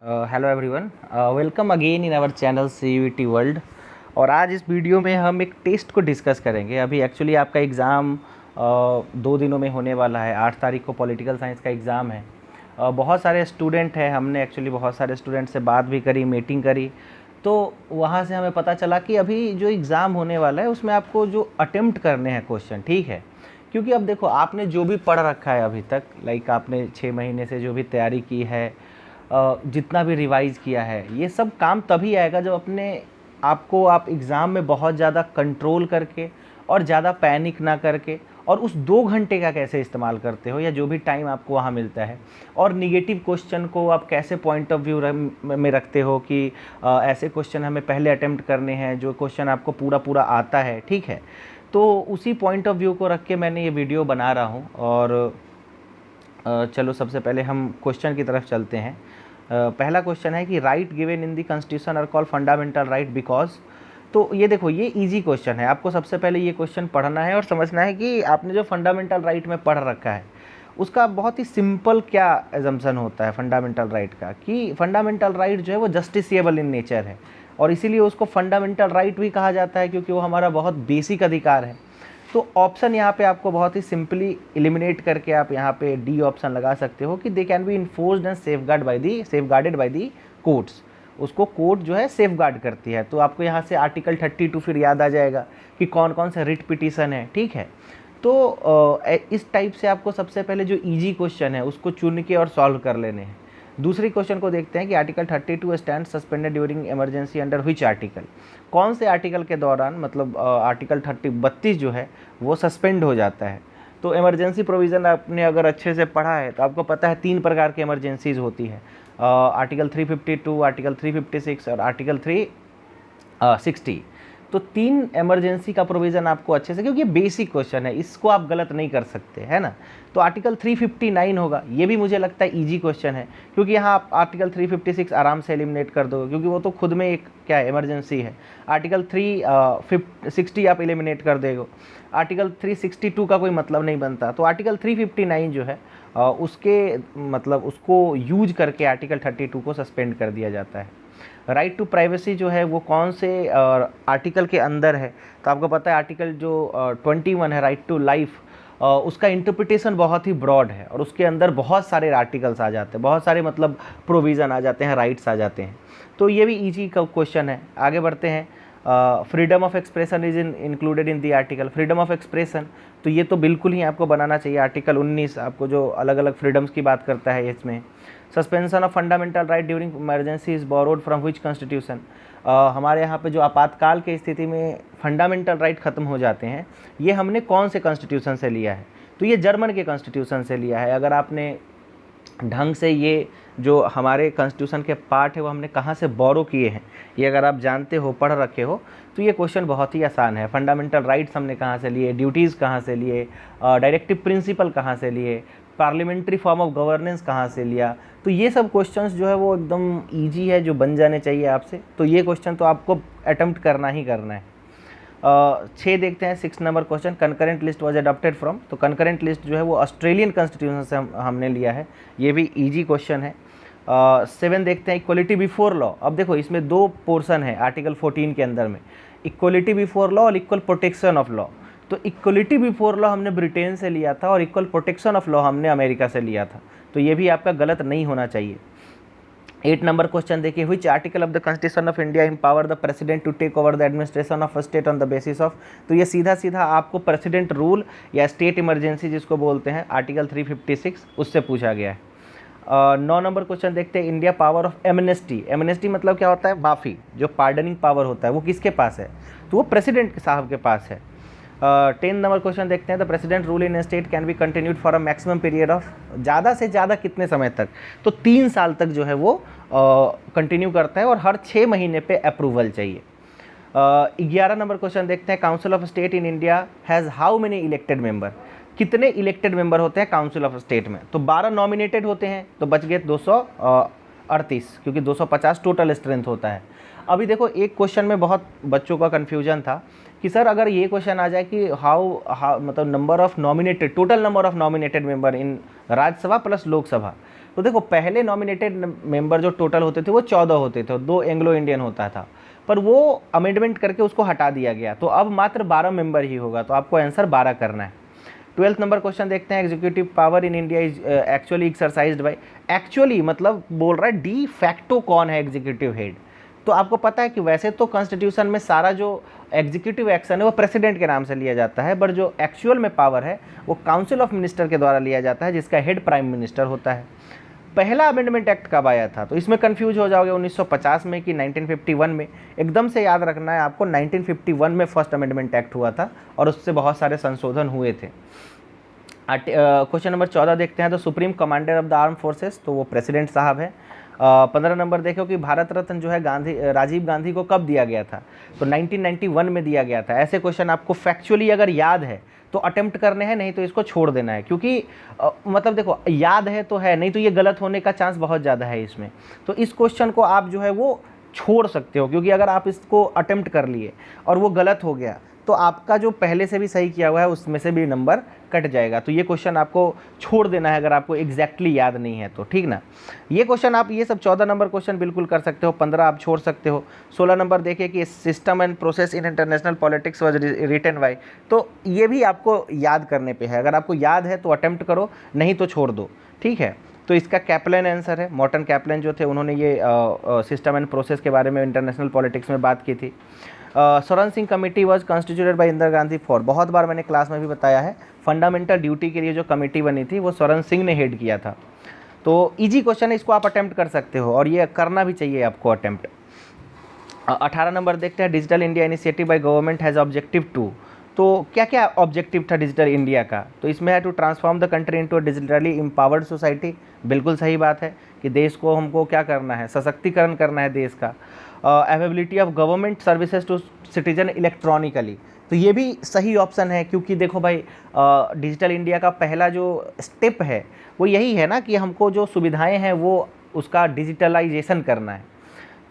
Hello everyone, welcome again in our channel CUET world. और आज इस वीडियो में हम एक टेस्ट को डिस्कस करेंगे। अभी एक्चुअली आपका एग्ज़ाम 2 दिनों में होने वाला है। 8 तारीख को पॉलिटिकल साइंस का एग्ज़ाम है। बहुत सारे स्टूडेंट हैं, हमने एक्चुअली बहुत सारे स्टूडेंट से बात भी करी, मीटिंग करी, तो वहाँ से हमें पता चला कि अभी जो एग्ज़ाम होने वाला है उसमें आपको जो अटेम्प्ट करने हैं क्वेश्चन, ठीक है। क्योंकि अब देखो, आपने जो भी पढ़ रखा है अभी तक, लाइक आपने 6 महीने से जो भी तैयारी की है, जितना भी रिवाइज़ किया है, ये सब काम तभी आएगा जब आप एग्ज़ाम में बहुत ज़्यादा कंट्रोल करके और ज़्यादा पैनिक ना करके, और उस 2 घंटे का कैसे इस्तेमाल करते हो या जो भी टाइम आपको वहाँ मिलता है, और निगेटिव क्वेश्चन को आप कैसे पॉइंट ऑफ व्यू में रखते हो कि ऐसे क्वेश्चन हमें पहले अटेम्प्ट करने हैं, जो क्वेश्चन आपको पूरा पूरा आता है, ठीक है। तो उसी पॉइंट ऑफ व्यू को रख के मैंने ये वीडियो बना रहा हूँ। और चलो सबसे पहले हम क्वेश्चन की तरफ चलते हैं। पहला क्वेश्चन है कि right given in the constitution are called fundamental right because. तो ये देखो, ये इजी क्वेश्चन है। आपको सबसे पहले ये क्वेश्चन पढ़ना है और समझना है कि आपने जो फंडामेंटल राइट में पढ़ रखा है उसका बहुत ही सिंपल क्या एजम्पशन होता है फंडामेंटल राइट का, कि फंडामेंटल राइट जो है वो जस्टिसिएबल इन नेचर है, और इसीलिए उसको फंडामेंटल राइट भी कहा जाता है, क्योंकि वो हमारा बहुत बेसिक अधिकार है। तो ऑप्शन यहाँ पे आपको बहुत ही सिंपली एलिमिनेट करके आप यहाँ पे डी ऑप्शन लगा सकते हो कि they can be enforced and safeguarded by the courts. उसको कोर्ट जो है सेफ गार्ड करती है। तो आपको यहाँ से आर्टिकल 32 फिर याद आ जाएगा कि कौन कौन से रिट पिटीशन है, ठीक है। तो इस टाइप से आपको सबसे पहले जो इजी क्वेश्चन है उसको चुन के और सॉल्व कर लेने हैं। दूसरी क्वेश्चन को देखते हैं कि article 32 stand suspended during emergency under which article. कौन से आर्टिकल के दौरान, मतलब आर्टिकल 32 जो है वो सस्पेंड हो जाता है। तो इमरजेंसी प्रोविज़न आपने अगर अच्छे से पढ़ा है तो आपको पता है 3 प्रकार की इमरजेंसीज होती है, आर्टिकल 352, आर्टिकल 356 और आर्टिकल 360। तो 3 इमरजेंसी का प्रोविज़न आपको अच्छे से, क्योंकि ये बेसिक क्वेश्चन है, इसको आप गलत नहीं कर सकते, है ना। तो आर्टिकल 359 होगा, ये भी मुझे लगता है इजी क्वेश्चन है, क्योंकि यहाँ आप आर्टिकल 356 आराम से एलिमिनेट कर दोगे, क्योंकि वो तो खुद में एक क्या है, इमरजेंसी है। आर्टिकल 360 आप एलिमिनेट कर देगो, आर्टिकल 362 का कोई मतलब नहीं बनता। तो आर्टिकल 359 जो है उसके मतलब उसको यूज करके आर्टिकल 32 को सस्पेंड कर दिया जाता है। राइट टू प्राइवेसी जो है वो कौन से आर्टिकल के अंदर है, तो आपको पता है आर्टिकल जो 21 है, राइट टू लाइफ, उसका इंटरप्रिटेशन बहुत ही ब्रॉड है और उसके अंदर बहुत सारे आर्टिकल्स आ जाते हैं, बहुत सारे मतलब प्रोविज़न आ जाते हैं, राइट्स आ जाते हैं। तो ये भी इजी का क्वेश्चन है। आगे बढ़ते हैं। Freedom of expression is included in the article. Freedom of expression तो ये तो बिल्कुल ही आपको बनाना चाहिए। आर्टिकल 19 आपको जो अलग अलग फ्रीडम्स की बात करता है इसमें। Suspension of fundamental right during emergency is borrowed from which constitution. हमारे यहाँ पे जो आपातकाल की स्थिति में फंडामेंटल राइट ख़त्म हो जाते हैं, ये हमने कौन से कॉन्स्टिट्यूशन से लिया है, तो ये जर्मन के कॉन्स्टिट्यूशन से लिया है। अगर आपने ढंग से ये जो हमारे कॉन्स्टिट्यूशन के पार्ट है वो हमने कहाँ से बोरो किए हैं, ये अगर आप जानते हो, पढ़ रखे हो, तो ये क्वेश्चन बहुत ही आसान है। फंडामेंटल राइट्स हमने कहाँ से लिए, ड्यूटीज़ कहाँ से लिए, डायरेक्टिव प्रिंसिपल कहाँ से लिए, पार्लियामेंट्री फॉर्म ऑफ गवर्नेंस कहाँ से लिया। तो ये सब क्वेश्चंस जो है वो एकदम ईजी है, जो बन जाने चाहिए आपसे। तो ये क्वेश्चन तो आपको अटेम्प्ट करना ही करना है। 6 देखते हैं, 6 number question, concurrent list was adopted from. तो कंकरेंट लिस्ट जो है वो ऑस्ट्रेलियन कॉन्स्टिट्यूशन से हमने लिया है, ये भी इजी क्वेश्चन है। 7 देखते हैं, इक्वलिटी बिफोर लॉ। अब देखो, इसमें 2 पोर्शन है आर्टिकल 14 के अंदर में, इक्वलिटी बिफोर लॉ और इक्वल प्रोटेक्शन ऑफ लॉ। तो इक्वलिटी बिफोर लॉ हमने ब्रिटेन से लिया था और इक्वल प्रोटेक्शन ऑफ लॉ हमने अमेरिका से लिया था, तो ये भी आपका गलत नहीं होना चाहिए। 8 नंबर क्वेश्चन देखिए, which article of the constitution of India empower the president to take over the administration of a state on the basis of. तो ये सीधा सीधा आपको प्रेसिडेंट रूल या स्टेट इमरजेंसी जिसको बोलते हैं, आर्टिकल 356 उससे पूछा गया है। 9 नंबर क्वेश्चन देखते हैं, India power of amnesty. Amnesty मतलब क्या होता है, माफ़ी, जो पार्डनिंग पावर होता है वो किसके पास है, तो वो प्रेसिडेंट साहब के पास है। 10 नंबर क्वेश्चन देखते हैं, the president rule in state can be continued for a maximum period of, ज़्यादा से ज़्यादा कितने समय तक, तो 3 साल तक जो है वो कंटिन्यू करता है और हर 6 महीने पे अप्रूवल चाहिए। 11 नंबर क्वेश्चन देखते हैं, council of state in India has how many elected member. कितने इलेक्टेड मेंबर होते हैं काउंसिल ऑफ स्टेट में, तो 12 नॉमिनेटेड होते हैं, तो बच गए 238, क्योंकि 250 टोटल स्ट्रेंथ होता है। अभी देखो, एक क्वेश्चन में बहुत बच्चों का कन्फ्यूजन था कि सर अगर ये क्वेश्चन आ जाए कि हाउ मतलब number of nominated, total number of nominated member in Rajya Sabha plus Lok Sabha, तो देखो पहले नॉमिनेटेड मेंबर जो टोटल होते थे वो 14 होते थे, 2 एंग्लो इंडियन होता था, पर वो अमेंडमेंट करके उसको हटा दिया गया, तो अब मात्र 12 मेंबर ही होगा, तो आपको आंसर 12 करना है। 12th नंबर क्वेश्चन देखते हैं, executive power in India is actually exercised by, actually मतलब बोल रहा है डी फैक्टो कौन है एग्जीक्यूटिव हेड। तो आपको पता है कि वैसे तो कॉन्स्टिट्यूशन में सारा जो एग्जीक्यूटिव एक्शन है वो प्रेसिडेंट के नाम से लिया जाता है, बट जो एक्चुअल में पावर है वो काउंसिल ऑफ मिनिस्टर के द्वारा लिया जाता है, जिसका हेड प्राइम मिनिस्टर होता है। पहला अमेंडमेंट एक्ट कब आया था, तो इसमें कंफ्यूज हो जाओगे 1950 में कि 1951 में। एकदम से याद रखना है आपको, 1951 में फर्स्ट अमेंडमेंट एक्ट हुआ था और उससे बहुत सारे संशोधन हुए थे। क्वेश्चन नंबर 14 देखते हैं, तो supreme commander of the arm forces, तो वो प्रेसिडेंट साहब है। 15 नंबर देखो कि भारत रत्न जो है राजीव गांधी को कब दिया गया था, तो 1991 में दिया गया था। ऐसे क्वेश्चन आपको फैक्चुअली अगर याद है तो अटेम्प्ट करने हैं, नहीं तो इसको छोड़ देना है, क्योंकि मतलब देखो याद है तो है, नहीं तो ये गलत होने का चांस बहुत ज़्यादा है इसमें। तो इस क्वेश्चन को आप जो है वो छोड़ सकते हो, क्योंकि अगर आप इसको अटेम्प्ट कर लिए और वो गलत हो गया तो आपका जो पहले से भी सही किया हुआ है उसमें से भी नंबर कट जाएगा। तो ये क्वेश्चन आपको छोड़ देना है अगर आपको एग्जैक्टली याद नहीं है तो, ठीक ना। ये क्वेश्चन आप ये सब 14 नंबर क्वेश्चन बिल्कुल कर सकते हो, 15 आप छोड़ सकते हो। 16 नंबर देखिए कि system and process in international politics was written by, तो ये भी आपको याद करने पे है, अगर आपको याद है तो अटेम्प्ट करो, नहीं तो छोड़ दो, ठीक है। तो इसका कैप्लन आंसर है, मॉर्टन कैप्लन जो थे उन्होंने ये सिस्टम एंड प्रोसेस के बारे में इंटरनेशनल पॉलिटिक्स में बात की थी। Swaran Singh committee was constituted by Indira Gandhi for, बहुत बार मैंने क्लास में भी बताया है, फंडामेंटल ड्यूटी के लिए जो कमेटी बनी थी वो स्वरण सिंह ने हेड किया था। तो इजी क्वेश्चन है, इसको आप अटेम्प्ट कर सकते हो और ये करना भी चाहिए आपको अटेम्प्ट। 18 नंबर देखते हैं, digital India initiative by government has objective to, तो क्या क्या ऑब्जेक्टिव था डिजिटल इंडिया का, तो इसमें है to transform the country into digitally empowered society, बिल्कुल सही बात है कि देश को हमको क्या करना है, सशक्तिकरण करना है देश का। Availability of government services to citizen electronically, तो ये भी सही ऑप्शन है, क्योंकि देखो भाई डिजिटल इंडिया का पहला जो स्टेप है वो यही है ना कि हमको जो सुविधाएं हैं वो उसका डिजिटलाइजेशन करना है,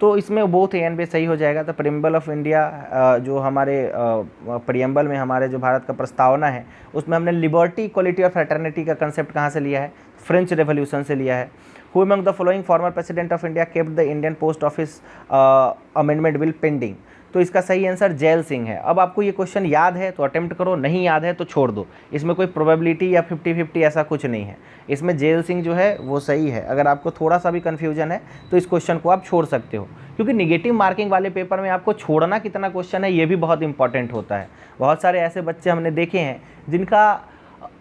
तो इसमें बोथ ए एंड बी सही हो जाएगा। तो प्रीएम्बल ऑफ इंडिया जो हमारे प्रीएम्बल में हमारे जो भारत का प्रस्तावना है उसमें हमने लिबर्टी, इक्वलिटी और फ्रेटर्निटी का कंसेप्ट कहाँ से लिया है, फ्रेंच रेवोल्यूशन से लिया है। Who among the following former president of India kept the Indian post office amendment bill pending, तो इसका सही आंसर जैल सिंह है। अब आपको ये क्वेश्चन याद है तो अटेम्प्ट करो, नहीं याद है तो छोड़ दो, इसमें कोई प्रोबेबिलिटी या 50-50 ऐसा कुछ नहीं है, इसमें जैल सिंह जो है वो सही है। अगर आपको थोड़ा सा भी कन्फ्यूजन है तो इस क्वेश्चन को आप छोड़ सकते हो, क्योंकि निगेटिव मार्किंग वाले पेपर में आपको छोड़ना कितना क्वेश्चन है ये भी बहुत इंपॉर्टेंट होता है। बहुत सारे ऐसे बच्चे हमने देखे हैं जिनका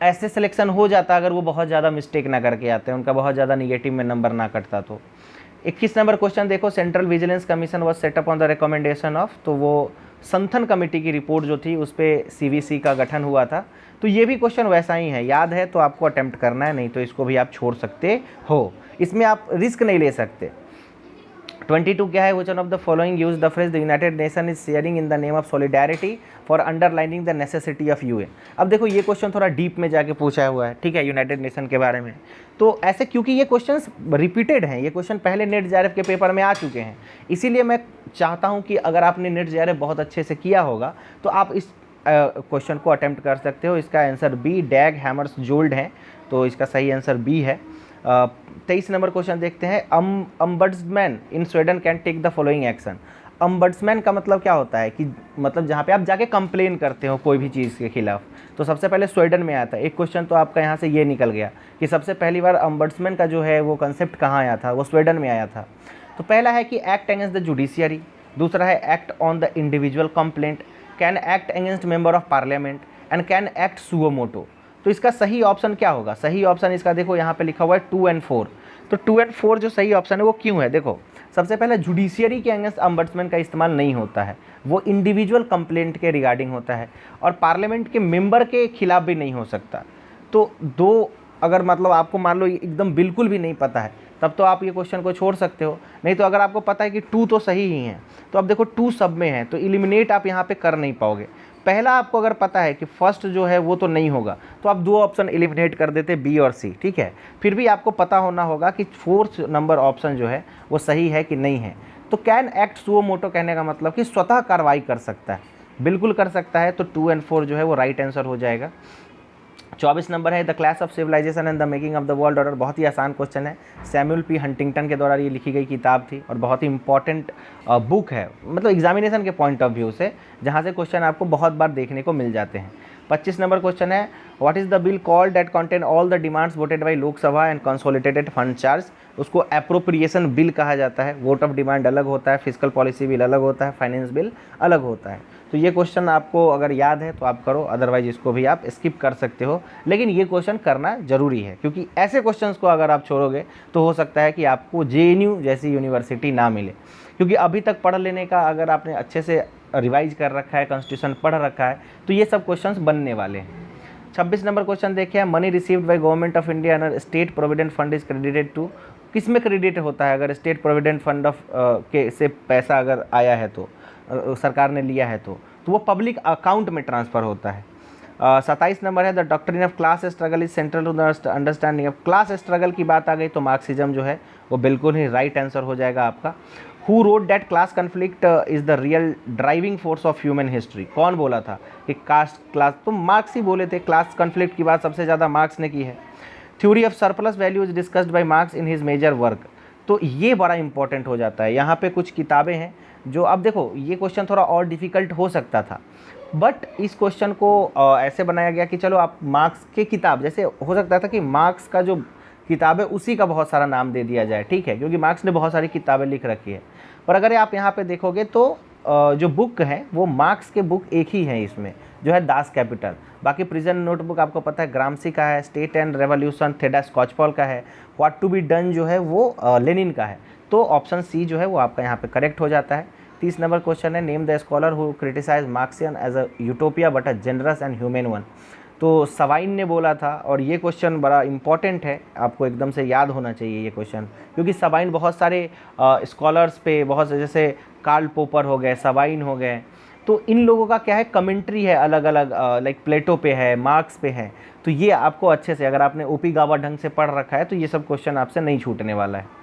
ऐसे सिलेक्शन हो जाता अगर वो बहुत ज़्यादा मिस्टेक ना करके आते हैं, उनका बहुत ज़्यादा निगेटिव में नंबर ना कटता। तो 21 नंबर क्वेश्चन देखो, central vigilance commission was setup on the recommendation of, तो वो संथन कमेटी की रिपोर्ट जो थी उस पर सीवीसी का गठन हुआ था। तो ये भी क्वेश्चन वैसा ही है, याद है तो आपको अटेम्प्ट करना है, नहीं तो इसको भी आप छोड़ सकते हो, इसमें आप रिस्क नहीं ले सकते। 22 क्या है, which one of the following use the phrase the United nation is sharing in the name of solidarity for underlining the necessity of UN. अब देखो ये क्वेश्चन थोड़ा डीप में जाके पूछा हुआ है, ठीक है, यूनाइटेड नेशन के बारे में। तो ऐसे क्योंकि ये क्वेश्चंस रिपीटेड हैं, ये क्वेश्चन पहले नेट जेआरएफ के पेपर में आ चुके हैं, इसीलिए मैं चाहता हूँ कि अगर आपने नेट जेआरएफ बहुत अच्छे से किया होगा तो आप इस क्वेश्चन को अटेम्प्ट कर सकते हो। इसका आंसर बी, डैग हैमर्स जोल्ड है, तो इसका सही आंसर बी है। 23 नंबर क्वेश्चन देखते हैं, ombudsman in Sweden can take the following action. Ombudsman का मतलब क्या होता है कि मतलब जहाँ पे आप जाके कंप्लेन करते हो कोई भी चीज़ के खिलाफ, तो सबसे पहले स्वीडन में आता है। एक क्वेश्चन तो आपका यहाँ से ये निकल गया कि सबसे पहली बार अम्बड्समैन का जो है वो कंसेप्ट कहाँ आया था, वो स्वीडन में आया था। तो पहला है कि एक्ट अगेंस्ट द जुडिशियरी, दूसरा है act on the individual complaint, can act against member of parliament and can act suo motu. तो इसका सही ऑप्शन क्या होगा, सही ऑप्शन इसका देखो यहाँ पे लिखा हुआ है 2 और 4। तो 2 और 4 जो सही ऑप्शन है वो क्यों है, देखो सबसे पहले जुडिशियरी के अगेंस्ट अम्बड्समैन का इस्तेमाल नहीं होता है, वो इंडिविजुअल कंप्लेंट के रिगार्डिंग होता है, और पार्लियामेंट के मेंबर के खिलाफ भी नहीं हो सकता। तो दो अगर मतलब आपको मान लो एकदम बिल्कुल भी नहीं पता है तब तो आप ये क्वेश्चन को छोड़ सकते हो, नहीं तो अगर आपको पता है कि 2 तो सही ही है तो अब देखो 2 सब में है तो इलिमिनेट आप यहाँ पे कर नहीं पाओगे। पहला आपको अगर पता है कि फर्स्ट जो है वो तो नहीं होगा तो आप 2 ऑप्शन एलिमिनेट कर देते, बी और सी, ठीक है। फिर भी आपको पता होना होगा कि 4th नंबर ऑप्शन जो है वो सही है कि नहीं है। तो कैन एक्ट सुओ मोटो कहने का मतलब कि स्वतः कार्रवाई कर सकता है, बिल्कुल कर सकता है, तो 2 और 4 जो है वो राइट आंसर हो जाएगा। 24 नंबर है the class of civilization and the making of the world order. बहुत ही आसान क्वेश्चन है, सैमुअल पी हंटिंगटन के द्वारा ये लिखी गई किताब थी और बहुत ही इंपॉर्टेंट बुक है, मतलब एग्जामिनेशन के पॉइंट ऑफ व्यू से, जहाँ से क्वेश्चन आपको बहुत बार देखने को मिल जाते हैं। 25 नंबर क्वेश्चन है what is the bill called that contain all the demands voted by Lok Sabha and consolidated fund charge. उसको एप्रोप्रिएशन बिल कहा जाता है। वोट ऑफ डिमांड अलग होता है, फिजिकल पॉलिसी बिल अलग होता है, फाइनेंस बिल अलग होता है। तो ये क्वेश्चन आपको अगर याद है तो आप करो, अदरवाइज इसको भी आप स्किप कर सकते हो, लेकिन ये क्वेश्चन करना जरूरी है क्योंकि ऐसे क्वेश्चंस को अगर आप छोड़ोगे तो हो सकता है कि आपको JNU जैसी यूनिवर्सिटी ना मिले, क्योंकि अभी तक पढ़ लेने का अगर आपने अच्छे से रिवाइज कर रखा है, कॉन्स्टिट्यूशन पढ़ रखा है, तो ये सब क्वेश्चंस बनने वाले हैं। 26 नंबर क्वेश्चन देखिए, money received by government of India under state provident fund is credited to. किस में क्रेडिट होता है? अगर स्टेट प्रोविडेंट फंड ऑफ के से पैसा अगर आया है तो सरकार ने लिया है तो वो पब्लिक अकाउंट में ट्रांसफ़र होता है। 27 नंबर है the doctrine of class struggle is central to the understanding of class struggle की बात आ गई तो मार्क्सिज्म जो है वो बिल्कुल ही राइट आंसर हो जाएगा आपका। Who wrote that class conflict is the real driving force of human history. कौन बोला था कि कास्ट क्लास, तो मार्क्स ही बोले थे, क्लास कन्फ्लिक्ट की बात सबसे ज़्यादा मार्क्स ने की है। Theory of surplus value is discussed by Marx in his major work. तो ये बड़ा इंपॉर्टेंट हो जाता है। यहाँ पे कुछ किताबें हैं जो, अब देखो ये क्वेश्चन थोड़ा और डिफ़िकल्ट हो सकता था, बट इस क्वेश्चन को ऐसे बनाया गया कि चलो आप मार्क्स के किताब, जैसे हो सकता था कि मार्क्स का जो किताब है उसी का बहुत सारा नाम दे दिया जाए, ठीक है, क्योंकि मार्क्स ने बहुत सारी किताबें लिख रखी है। पर अगर आप यहाँ पे देखोगे तो जो बुक है वो मार्क्स के बुक एक ही है, इसमें जो है दास कैपिटल। बाकी प्रिजन नोटबुक आपको पता है ग्रामसी का है, स्टेट एंड रेवोल्यूशन थेडा स्कॉचपॉल का है, व्हाट टू बी डन जो है वो लेनिन का है। तो ऑप्शन सी जो है वो आपका यहाँ पे करेक्ट हो जाता है। 30 नंबर क्वेश्चन है name the scholar who criticize Marxian as a utopia but a generous and human one. तो सवाइन ने बोला था, और ये क्वेश्चन बड़ा इंपॉर्टेंट है, आपको एकदम से याद होना चाहिए ये क्वेश्चन, क्योंकि सवाइन बहुत सारे स्कॉलर्स पे, बहुत से जैसे कार्ल पोपर हो गए, सवाइन हो गए, तो इन लोगों का क्या है कमेंट्री है अलग अलग, लाइक प्लेटो पे है, मार्क्स पे है। तो ये आपको अच्छे से, अगर आपने ओपी गावा ढंग से पढ़ रखा है तो ये सब क्वेश्चन आपसे नहीं छूटने वाला है।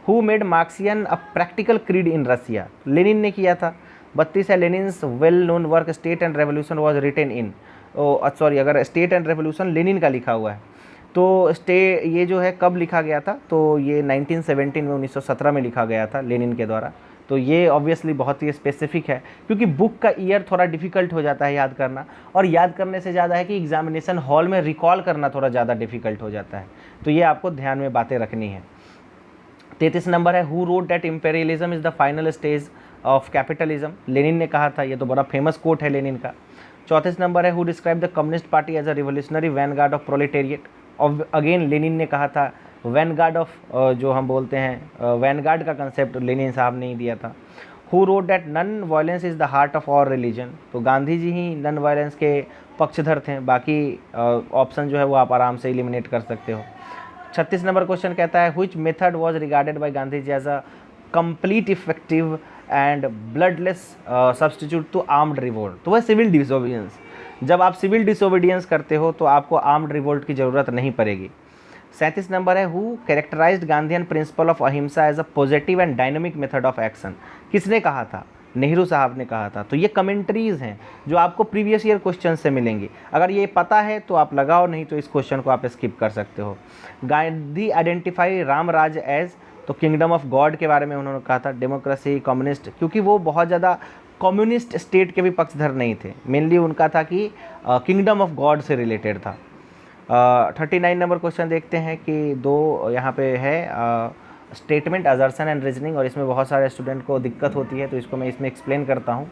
Who made Marxian a practical creed in Russia. Lenin ने किया था। 32 है Lenin's well known work state and revolution was written in, sorry अगर स्टेट एंड रेवोल्यूशन लेनिन का लिखा हुआ है तो ये जो है कब लिखा गया था, तो ये 1917 में 1917 में लिखा गया था लेनिन के द्वारा। तो ये ऑब्वियसली बहुत ही स्पेसिफिक है, क्योंकि बुक का ईयर थोड़ा डिफिकल्ट हो जाता है याद करना, और याद करने से ज़्यादा है कि एग्जामिनेशन हॉल में रिकॉल करना थोड़ा ज़्यादा डिफिकल्ट हो जाता है। तो ये आपको ध्यान में बातें रखनी है। 33 नंबर है who wrote that imperialism is the final stage of capitalism. Lenin ने कहा था, ये तो बड़ा फेमस कोट है लेनिन का। 34 नंबर है who describe the communist party as a revolutionary vanguard of proletariat. और अगेन लेनिन ने कहा था, वैनगार्ड ऑफ जो हम बोलते हैं वैनगार्ड का कंसेप्ट लेनिन साहब ने ही दिया था। Who wrote that non violence is the heart of our religion. तो गांधी जी ही नन वायलेंस के पक्षधर थे, बाकी ऑप्शन जो है वो आप आराम से एलिमिनेट कर सकते हो। 36 नंबर क्वेश्चन कहता है which method was regarded by Gandhi ji as a complete effective and bloodless substitute to armed revolt. तो वह सिविल डिसोबीडियंस। जब आप सिविल डिसोबीडियंस करते हो तो आपको आर्म्ड रिवोल्ट की ज़रूरत नहीं पड़ेगी। 37 नंबर है who characterised Gandhian principle of ahimsa as a positive and dynamic method of action. किसने कहा था? नेहरू साहब ने कहा था। तो ये कमेंट्रीज़ हैं जो आपको प्रीवियस ईयर क्वेश्चन से मिलेंगी। अगर ये पता है तो आप लगाओ, नहीं तो इस क्वेश्चन को आप स्किप कर सकते हो। गांधी आइडेंटिफाई राम राज एज, तो किंगडम ऑफ गॉड के बारे में उन्होंने कहा था। डेमोक्रेसी, कम्युनिस्ट, क्योंकि वो बहुत ज़्यादा कम्युनिस्ट स्टेट के भी पक्षधर नहीं थे, मेनली उनका था कि किंगडम ऑफ गॉड से रिलेटेड था। 39 नंबर क्वेश्चन देखते हैं कि दो यहाँ पे है स्टेटमेंट अजर्सन एंड रीजनिंग, और इसमें बहुत सारे स्टूडेंट को दिक्कत होती है तो इसको मैं इसमें एक्सप्लेन करता हूँ।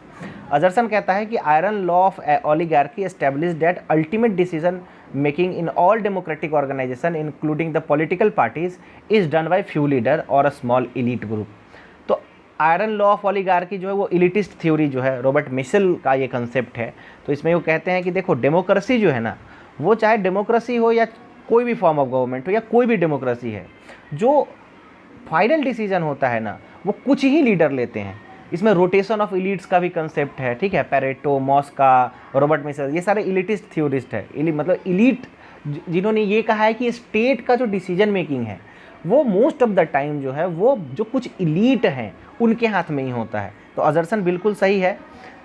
अजर्सन कहता है कि iron law of oligarchy establish that ultimate decision making in all democratic organization including the political parties is done by few leader और अ स्मॉल इलीट ग्रुप। तो आयरन लॉ ऑफ ओलिगार्की जो है वो इलिटिस्ट थ्योरी जो है Robert Michel का ये concept है। तो इसमें वो कहते हैं कि देखो डेमोक्रेसी जो है ना, वो चाहे डेमोक्रेसी हो या कोई भी फॉर्म ऑफ गवर्नमेंट हो या कोई भी डेमोक्रेसी है, जो फाइनल डिसीजन होता है ना वो कुछ ही लीडर लेते हैं। इसमें रोटेशन ऑफ इलीट्स का भी कंसेप्ट है, ठीक है, पेरेटो, मॉस्का, रॉबर्ट मिशेल, ये सारे इलिटिस्ट थ्योरिस्ट है। मतलब इलीट जिन्होंने ये कहा है कि स्टेट का जो डिसीजन मेकिंग है वो मोस्ट ऑफ द टाइम जो है वो जो कुछ इलीट हैं उनके हाथ में ही होता है। तो अजर्सन बिल्कुल सही है।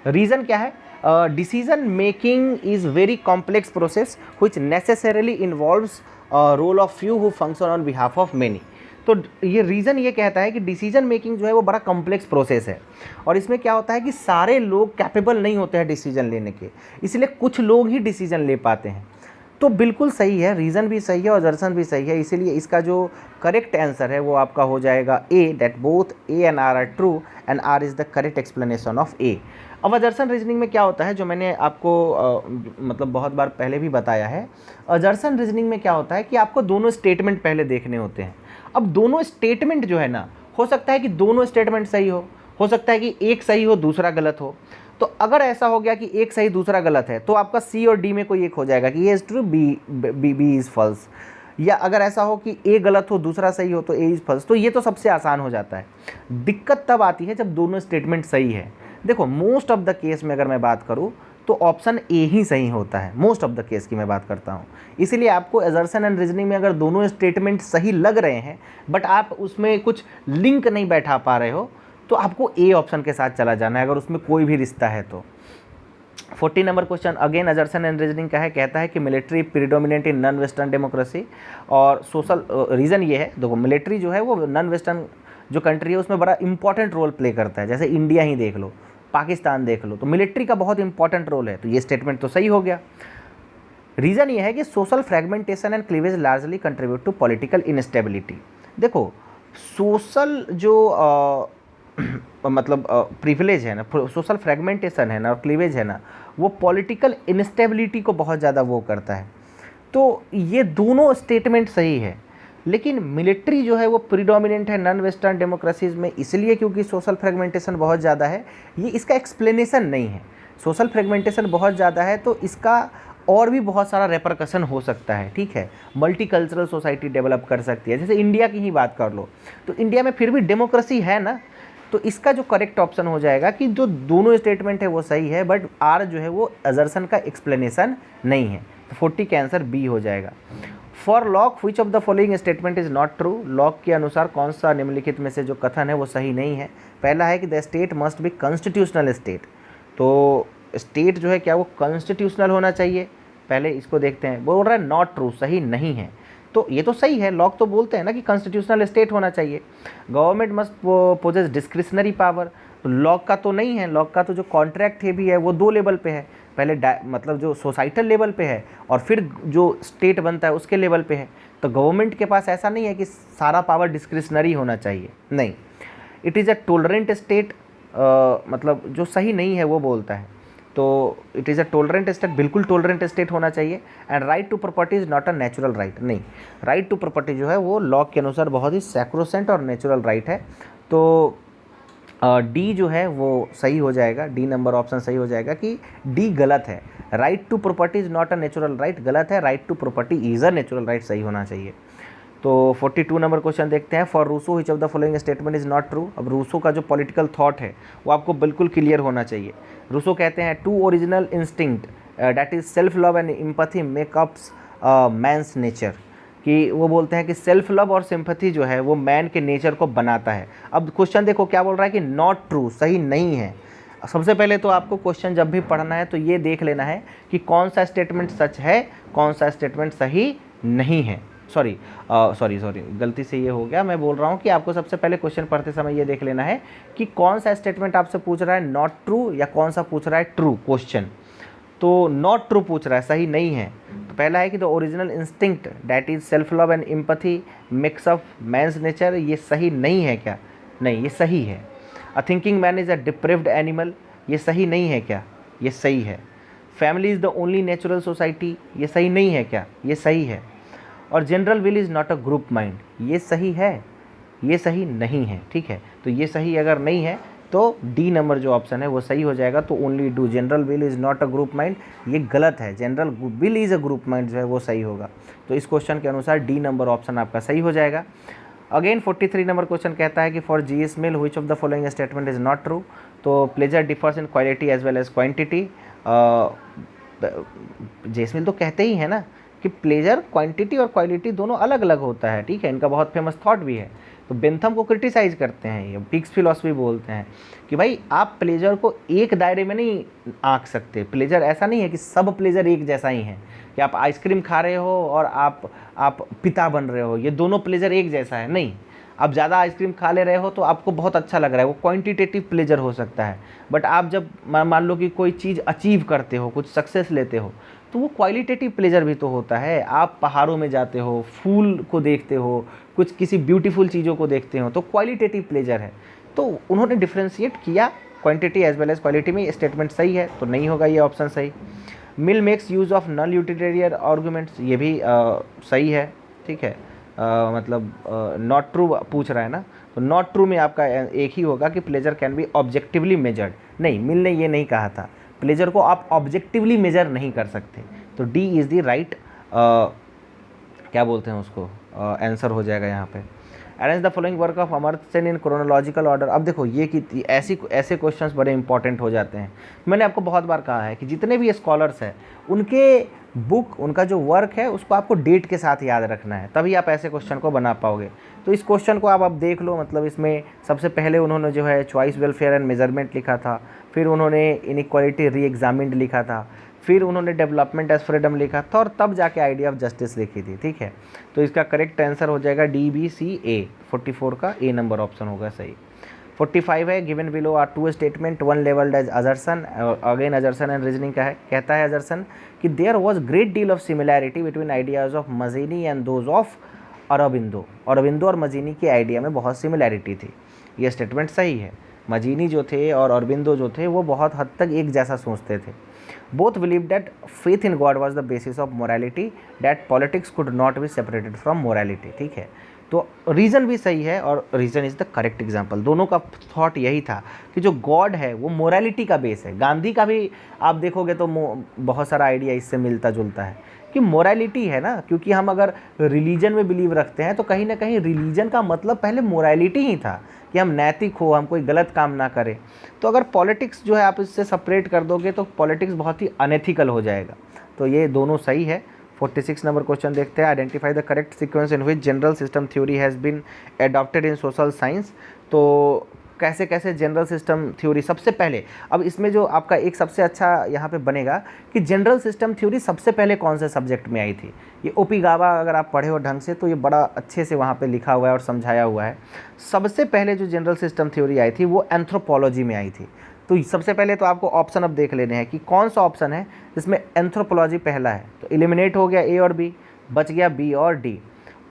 रीज़न क्या है? Decision making is very complex process which necessarily involves role of few who function on behalf of many. तो ये रीज़न ये कहता है कि डिसीजन मेकिंग जो है वो बड़ा कॉम्प्लेक्स प्रोसेस है, और इसमें क्या होता है कि सारे लोग कैपेबल नहीं होते हैं डिसीजन लेने के, इसलिए कुछ लोग ही डिसीजन ले पाते हैं। तो बिल्कुल सही है, रीज़न भी सही है और दर्शन भी सही है, इसीलिए इसका जो करेक्ट आंसर है वो आपका हो जाएगा A, that both A and R are true and R is the correct explanation of A. अब अजर्सन रीजनिंग में क्या होता है, जो मैंने आपको मतलब बहुत बार पहले भी बताया है, अजर्सन रीजनिंग में क्या होता है कि आपको दोनों स्टेटमेंट पहले देखने होते हैं। अब दोनों स्टेटमेंट जो है ना, हो सकता है कि दोनों स्टेटमेंट सही हो सकता है कि एक सही हो दूसरा गलत हो। तो अगर ऐसा हो गया कि एक सही दूसरा गलत है तो आपका सी और डी में कोई एक हो जाएगा कि A is true, B is false. या अगर ऐसा हो कि ए गलत हो दूसरा सही हो तो ए इज़ फॉल्स। तो ये तो सबसे आसान हो जाता है। दिक्कत तब आती है जब दोनों स्टेटमेंट सही है। देखो मोस्ट ऑफ द केस में अगर मैं बात करूँ तो ऑप्शन ए ही सही होता है, मोस्ट ऑफ द केस की मैं बात करता हूँ। इसीलिए आपको असर्शन एंड रीजनिंग में अगर दोनों स्टेटमेंट सही लग रहे हैं बट आप उसमें कुछ लिंक नहीं बैठा पा रहे हो तो आपको ए ऑप्शन के साथ चला जाना है, अगर उसमें कोई भी रिश्ता है तो। 40 number question again assertion and reasoning का है, कहता है कि military predominant in non western democracy, और सोशल रीज़न ये है, देखो मिलिट्री जो है वो नॉन वेस्टर्न जो कंट्री है उसमें बड़ा इंपॉर्टेंट रोल प्ले करता है। जैसे इंडिया ही देख लो, पाकिस्तान देख लो, तो मिलिट्री का बहुत इंपॉर्टेंट रोल है। तो ये स्टेटमेंट तो सही हो गया। रीज़न ये है कि social fragmentation and cleavage largely contribute to political instability. देखो सोशल जो मतलब प्रिविलेज है ना, सोशल फ्रेगमेंटेशन है ना और क्लीवेज है ना, वो पॉलिटिकल इनस्टेबिलिटी को बहुत ज़्यादा वो करता है। तो ये दोनों स्टेटमेंट सही है, लेकिन मिलिट्री जो है वो प्रीडोमिनेंट है नॉन वेस्टर्न डेमोक्रेसीज में इसलिए क्योंकि सोशल फ्रेगमेंटेशन बहुत ज़्यादा है। ये इसका एक्सप्लेनेशन नहीं है। सोशल फ्रेगमेंटेशन बहुत ज़्यादा है तो इसका और भी बहुत सारा रेपरकशन हो सकता है, ठीक है। मल्टी कल्चरल सोसाइटी डेवलप कर सकती है। जैसे इंडिया की ही बात कर लो तो इंडिया में फिर भी डेमोक्रेसी है ना, तो इसका जो करेक्ट ऑप्शन हो जाएगा कि जो दोनों स्टेटमेंट है वो सही है बट आर जो है वो असर्शन का एक्सप्लेनेशन नहीं है। तो 40 का आंसर बी हो जाएगा। For lock which of the following statement is not true, lock के अनुसार कौन सा निम्नलिखित में से जो कथन है वो सही नहीं है। पहला है कि the state must be constitutional state, तो स्टेट जो है क्या वो कॉन्स्टिट्यूशनल होना चाहिए, पहले इसको देखते हैं। बोल रहा है नॉट ट्रू, सही नहीं है। तो ये तो सही है, लॉक तो बोलते हैं ना कि कॉन्स्टिट्यूशनल स्टेट होना चाहिए। Government must possess discretionary power, तो लॉक का तो नहीं है। लॉक का तो जो कॉन्ट्रैक्ट है भी है वो 2 लेवल पे है, पहले मतलब जो सोसाइटल लेवल पे है और फिर जो स्टेट बनता है उसके लेवल पे है। तो गवर्नमेंट के पास ऐसा नहीं है कि सारा पावर डिस्क्रिशनरी होना चाहिए, नहीं। It is a tolerant state, मतलब जो सही नहीं है वो बोलता है। तो it is a tolerant state, बिल्कुल टोलरेंट स्टेट होना चाहिए। And right to property is not a natural right, नहीं। राइट टू प्रॉपर्टी जो है वो लॉ के अनुसार बहुत ही सैक्रोसेंट और नेचुरल राइट है। तो डी जो है वो सही हो जाएगा, डी नंबर ऑप्शन सही हो जाएगा कि डी गलत है। Right to property is not a natural right गलत है, right to property is a natural right सही होना चाहिए। तो 42 नंबर क्वेश्चन देखते हैं। For Rousseau which of the following statement is not true. अब रूसो का जो पॉलिटिकल थॉट है वो आपको बिल्कुल क्लियर होना चाहिए। रूसो कहते हैं two original instinct that is self love and empathy make ups man's nature, कि वो बोलते हैं कि सेल्फ लव और सिंपैथी जो है वो मैन के नेचर को बनाता है। अब क्वेश्चन देखो क्या बोल रहा है कि नॉट ट्रू, सही नहीं है। सबसे पहले तो आपको क्वेश्चन जब भी पढ़ना है तो ये देख लेना है कि कौन सा स्टेटमेंट सच है, कौन सा स्टेटमेंट सही नहीं है। सॉरी गलती से ये हो गया। मैं बोल रहा हूँ कि आपको सबसे पहले क्वेश्चन पढ़ते समय ये देख लेना है कि कौन सा स्टेटमेंट आपसे पूछ रहा है नॉट ट्रू या कौन सा पूछ रहा है ट्रू क्वेश्चन। तो नॉट ट्रू पूछ रहा है, सही नहीं है। तो पहला है कि the original instinct that is self love and empathy mix of man's nature, ये सही नहीं है क्या? नहीं, ये सही है। A thinking man is a deprived animal, ये सही नहीं है क्या? ये सही है। Family is the only natural society, ये सही नहीं है क्या? ये सही है। और general will is not a group mind, ये सही है, ये सही नहीं है। ठीक है, तो ये सही अगर नहीं है तो डी नंबर जो ऑप्शन है वो सही हो जाएगा। तो only do, general will is not a group mind, ये गलत है। General will is a group mind जो है वो सही होगा। तो इस क्वेश्चन के अनुसार डी नंबर ऑप्शन आपका सही हो जाएगा। अगेन 43 नंबर क्वेश्चन कहता है कि for GS Mill which of the following statement is not true. तो pleasure differs in quality as well as quantity. JS Mill तो कहते ही है ना कि प्लेजर क्वांटिटी और क्वालिटी दोनों अलग अलग होता है। ठीक है, इनका बहुत फेमस थॉट भी है। तो बेंथम को क्रिटिसाइज करते हैं, ये पिग्स फिलॉसफी बोलते हैं कि भाई आप प्लेजर को एक दायरे में नहीं आंक सकते। प्लेजर ऐसा नहीं है कि सब प्लेजर एक जैसा ही है, कि आप आइसक्रीम खा रहे हो और आप पिता बन रहे हो, ये दोनों प्लेजर एक जैसा है, नहीं। आप ज़्यादा आइसक्रीम खा ले रहे हो तो आपको बहुत अच्छा लग रहा है, वो क्वांटिटेटिव प्लेजर हो सकता है। बट आप जब मान लो कि कोई चीज़ अचीव करते हो, कुछ सक्सेस लेते हो, तो वो क्वालिटेटिव प्लेजर भी तो होता है। आप पहाड़ों में जाते हो, फूल को देखते हो, कुछ किसी ब्यूटीफुल चीज़ों को देखते हो, तो क्वालिटेटिव प्लेजर है। तो उन्होंने डिफ्रेंशिएट किया quantity as well as quality में। स्टेटमेंट सही है, तो नहीं होगा ये ऑप्शन सही। Mill makes use of non utilitarian arguments, ये भी सही है, ठीक है। मतलब नॉट ट्रू पूछ रहा है ना, तो नॉट ट्रू में आपका एक ही होगा कि pleasure can be objectively measured. नहीं, मिल ने ये नहीं कहा था, प्लेजर को आप ऑब्जेक्टिवली मेजर नहीं कर सकते। तो डी इज़ दी राइट क्या बोलते हैं उसको, आंसर हो जाएगा यहाँ पे। Arrange the following work of Amartya Sen in chronological order. अब देखो ये कि ऐसे क्वेश्चंस बड़े इंपॉर्टेंट हो जाते हैं। मैंने आपको बहुत बार कहा है कि जितने भी स्कॉलर्स हैं उनके बुक, उनका जो वर्क है उसको आपको डेट के साथ याद रखना है, तभी आप ऐसे क्वेश्चन को बना पाओगे। तो इस क्वेश्चन को आप देख लो, मतलब इसमें सबसे पहले उन्होंने जो है चॉइस वेलफेयर एंड मेजरमेंट लिखा था, फिर उन्होंने इनइक्वालिटी री एग्जामिन्ड लिखा था, फिर उन्होंने डेवलपमेंट एज फ्रीडम लिखा था, और तब जाके आइडिया ऑफ जस्टिस लिखी थी, ठीक है। तो इसका करेक्ट आंसर हो जाएगा डी बी सी ए, 44 का ए नंबर ऑप्शन होगा सही। 45 है, given below are two statement, one labelled as assertion, again assertion and reasoning का है। कहता है अजर्सन कि there was great deal of similarity between ideas of Mazzini and those of Aurobindo. Aurobindo और मजीनी के आइडिया में बहुत सिमिलैरिटी थी, ये स्टेटमेंट सही है। मजीनी जो थे और अरबिंदो जो थे वो बहुत हद तक एक जैसा सोचते थे। Both believe that faith in God was the basis of morality, that politics could not be separated from morality, ठीक है। तो रीज़न भी सही है और reason is the correct example. दोनों का थॉट यही था कि जो गॉड है वो मोरालिटी का बेस है। गांधी का भी आप देखोगे तो बहुत सारा आइडिया इससे मिलता जुलता है कि मोरालिटी है ना, क्योंकि हम अगर रिलीजन में बिलीव रखते हैं तो कहीं ना कहीं रिलीजन का मतलब पहले मोरालिटी ही था कि हम नैतिक हो, हम कोई गलत काम ना करें। तो अगर पॉलिटिक्स जो है आप इससे सेपरेट कर दोगे तो पॉलिटिक्स बहुत ही अनएथिकल हो जाएगा। तो ये दोनों सही है। 46 नंबर क्वेश्चन देखते हैं। Identify the correct sequence in which general system theory has been adopted in social science. तो कैसे कैसे जनरल सिस्टम थ्योरी सबसे पहले, अब इसमें जो आपका एक सबसे अच्छा यहाँ पे बनेगा कि जनरल सिस्टम थ्योरी सबसे पहले कौन से सब्जेक्ट में आई थी। ये ओपिगावा अगर आप पढ़े हो ढंग से तो ये बड़ा अच्छे से वहाँ पे लिखा हुआ है और समझाया हुआ है। सबसे पहले जो जनरल सिस्टम थ्योरी आई थी वो एंथ्रोपोलॉजी में आई थी। तो सबसे पहले तो आपको ऑप्शन अब देख लेने हैं कि कौन सा ऑप्शन है जिसमें एंथ्रोपोलॉजी पहला है। तो एलिमिनेट हो गया ए और बी, बच गया बी और डी।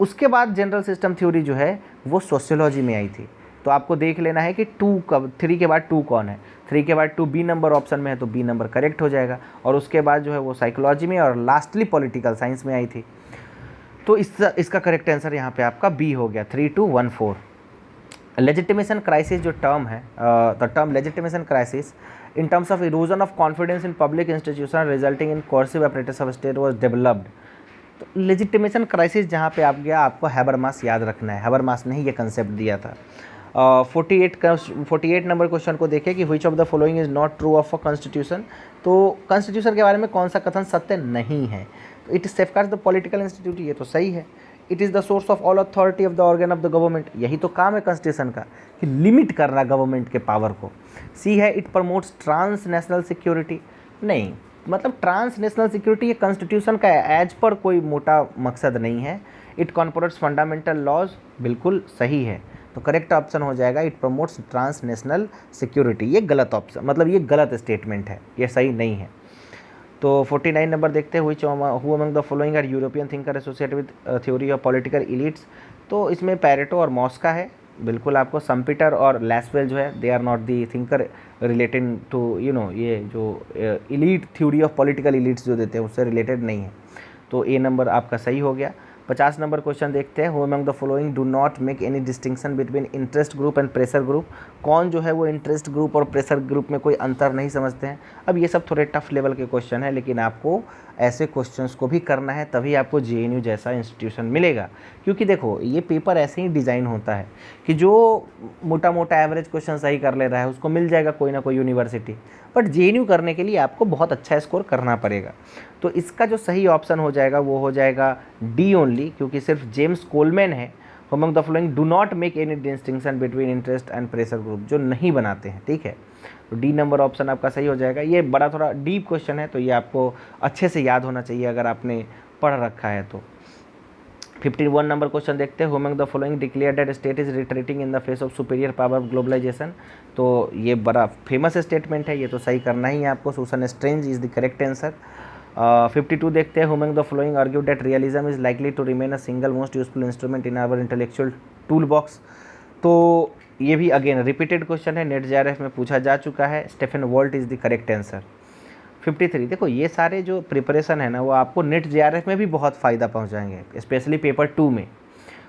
उसके बाद जनरल सिस्टम थ्योरी जो है वो सोशियोलॉजी में आई थी। तो आपको देख लेना है कि 3 के बाद 2 कौन है। 3 के बाद 2 बी नंबर ऑप्शन में है तो बी नंबर करेक्ट हो जाएगा। और उसके बाद जो है वो साइकोलॉजी में और लास्टली पॉलिटिकल साइंस में आई थी। तो इसका करेक्ट आंसर यहाँ पे आपका बी हो गया, 3214। लेजिटिमेशन क्राइसिस जो टर्म है, the term legitimation crisis in terms of erosion of confidence in public institution resulting in coercive apparatus of state was developed. तो लेजिटिमेशन क्राइसिस जहाँ पे आप गया, आपको हैबरमास याद रखना है। हैबरमास ने ही ये कंसेप्ट दिया था। 48 नंबर क्वेश्चन को देखें कि which of the following is not true of a constitution. तो कॉन्स्टिट्यूशन के बारे में कौन सा कथन सत्य नहीं है। तो it safeguards the political institute, ये तो सही है। It is the source of all authority of the organ of the government, यही तो काम है कॉन्स्टिट्यूशन का कि लिमिट करना गवर्नमेंट के पावर को। सी है it promotes transnational security, नहीं, मतलब ट्रांस नेशनल सिक्योरिटी ये कॉन्स्टिट्यूशन का एज पर कोई मोटा मकसद नहीं है। इट कॉर्पोरेट्स फंडामेंटल लॉज, बिल्कुल सही है। तो करेक्ट ऑप्शन हो जाएगा it promotes transnational security. ये गलत ऑप्शन, मतलब ये गलत स्टेटमेंट है, ये सही नहीं है। तो 49 नंबर देखते हैं, which who among the following are European thinker associated with theory of political elites. तो इसमें पैरेटो और मॉस्का है, बिल्कुल आपको सम्पीटर और लैसवेल जो है they are not the thinker related to ये जो elite theory of political elites जो देते हैं उससे रिलेटेड नहीं है। तो ए नंबर आपका सही हो गया। 50 नंबर क्वेश्चन देखते हैं, who among the following do not make any distinction between interest group and pressure group. कौन जो है वो इंटरेस्ट ग्रुप और प्रेशर ग्रुप में कोई अंतर नहीं समझते हैं। अब ये सब थोड़े टफ लेवल के क्वेश्चन है, लेकिन आपको ऐसे क्वेश्चंस को भी करना है तभी आपको जेएनयू जैसा इंस्टीट्यूशन मिलेगा। क्योंकि देखो ये पेपर ऐसे ही डिज़ाइन होता है कि जो मोटा मोटा एवरेज क्वेश्चन सही कर ले रहा है उसको मिल जाएगा कोई ना कोई यूनिवर्सिटी, बट जेएनयू करने के लिए आपको बहुत अच्छा स्कोर करना पड़ेगा। तो इसका जो सही ऑप्शन हो जाएगा वो हो जाएगा डी ओनली, क्योंकि सिर्फ जेम्स कोलमैन है among the following do not make any distinction between interest and pressure group, जो नहीं बनाते हैं, ठीक है। तो डी नंबर ऑप्शन आपका सही हो जाएगा। ये बड़ा थोड़ा डीप क्वेश्चन है, तो ये आपको अच्छे से याद होना चाहिए अगर आपने पढ़ रखा है तो। 51 नंबर क्वेश्चन देखते हैं, among the following declare that state is retreating in the face of superior power of globalisation. तो ये बड़ा फेमस स्टेटमेंट है, ये तो सही करना ही है आपको। Susan Strange is the correct answer. 52 देखते हैं, among the following argue that realism is likely to remain a single most useful instrument in our intellectual tool box. तो ये भी अगेन रिपीटेड क्वेश्चन है, नेट जेआरएफ में पूछा जा चुका है। Stephen Walt is the correct answer. 53 देखो, ये सारे जो प्रिपरेशन है ना, वो आपको नेट जेआरएफ में भी बहुत फ़ायदा पहुंचाएंगे, स्पेशली पेपर 2 में।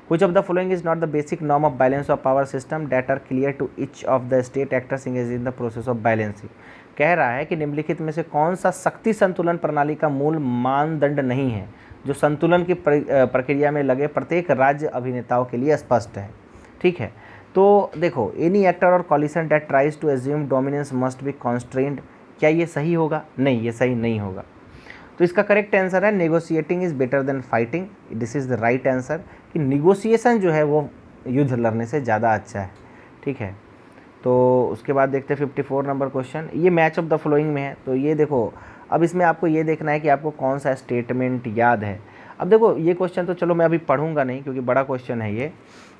Which of the following is not the basic norm of balance of power system that are clear to each of the state actors engage in the process of balancing. कह रहा है कि निम्नलिखित में से कौन सा शक्ति संतुलन प्रणाली का मूल मानदंड नहीं है, जो संतुलन की प्रक्रिया में लगे प्रत्येक राज्य अभिनेताओं के लिए स्पष्ट है, ठीक है। तो देखो, एनी एक्टर और coalition that tries to assume dominance must be constrained. क्या ये सही होगा? नहीं, ये सही नहीं होगा। तो इसका करेक्ट आंसर है negotiating is better than fighting. This is the right answer, कि निगोशिएशन जो है वो युद्ध लड़ने से ज़्यादा अच्छा है, ठीक है। तो उसके बाद देखते हैं 54 नंबर क्वेश्चन, ये मैच ऑफ द फॉलोइंग में है। तो ये देखो, अब इसमें आपको ये देखना है कि आपको कौन सा स्टेटमेंट याद है। अब देखो, ये क्वेश्चन तो चलो मैं अभी पढ़ूंगा नहीं क्योंकि बड़ा क्वेश्चन है ये,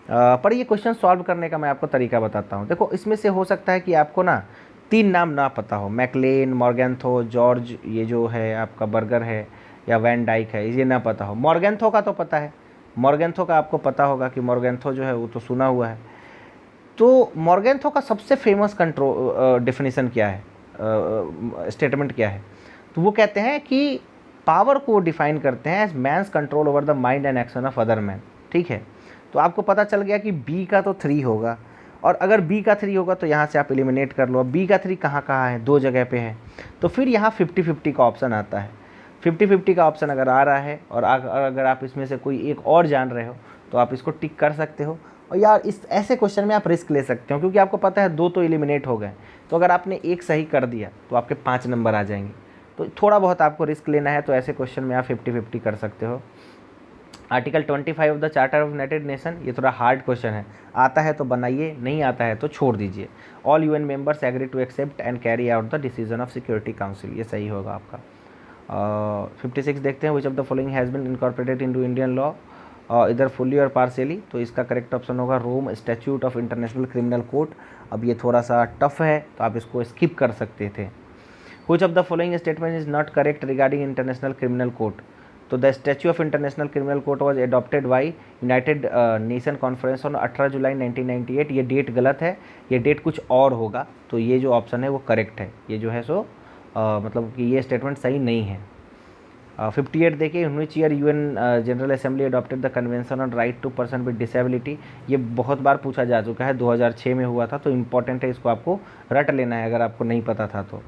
पर ये क्वेश्चन सॉल्व करने का मैं आपको तरीका बताता हूँ। देखो, इसमें से हो सकता है कि आपको ना 3 नाम ना पता हो, मैकलेन, मॉर्गेंथो, जॉर्ज, ये जो है आपका बर्गर है, या वैन डाइक है, ये ना पता हो। मॉर्गेंथो का तो पता है, मॉर्गेंथो का आपको पता होगा कि मॉर्गेंथो जो है वो तो सुना हुआ है। तो मॉर्गेंथो का सबसे फेमस डेफिनेशन क्या है, स्टेटमेंट क्या है? तो वो कहते हैं कि पावर को डिफाइन करते हैं as man's control over the mind and action of other man, ठीक है। तो आपको पता चल गया कि बी का तो 3 होगा, और अगर बी का 3 होगा तो यहाँ से आप एलिमिनेट कर लो। अब बी का 3 कहाँ कहाँ है? 2 जगह पे है। तो फिर यहाँ 50-50 का ऑप्शन आता है। 50-50 का ऑप्शन अगर आ रहा है और अगर आप इसमें से कोई एक और जान रहे हो तो आप इसको टिक कर सकते हो। और यार, इस ऐसे क्वेश्चन में आप रिस्क ले सकते हो, क्योंकि आपको पता है 2 तो एलिमिनेट हो गए। तो अगर आपने एक सही कर दिया तो आपके 5 नंबर आ जाएंगे। तो थोड़ा बहुत आपको रिस्क लेना है, तो ऐसे क्वेश्चन में आप 50-50 कर सकते हो। Article 25 of the charter of United nation, ये थोड़ा हार्ड क्वेश्चन है, आता है तो बनाइए, नहीं आता है तो छोड़ दीजिए। All UN members agree to accept and carry out the decision of security council, ये सही होगा आपका। 56 देखते हैं, which of the following has been incorporated into Indian law either fully और पार्शियली। तो इसका करेक्ट ऑप्शन होगा Rome statute of international criminal court. अब ये थोड़ा सा टफ है तो आप इसको स्किप कर सकते थे। Which of the following statement is not correct regarding international criminal court. तो the statue of international criminal court was adopted by United Nation conference on 18 July 1998। ये डेट गलत है, ये डेट कुछ और होगा। तो ये जो ऑप्शन है वो करेक्ट है, ये जो है सो मतलब कि ये स्टेटमेंट सही नहीं है। 58 देखिए, in which year UN general assembly adopted the convention on right to person with disability. ये बहुत बार पूछा जा चुका है, 2006 में हुआ था। तो इम्पॉर्टेंट है, इसको आपको रट लेना है अगर आपको नहीं पता था तो।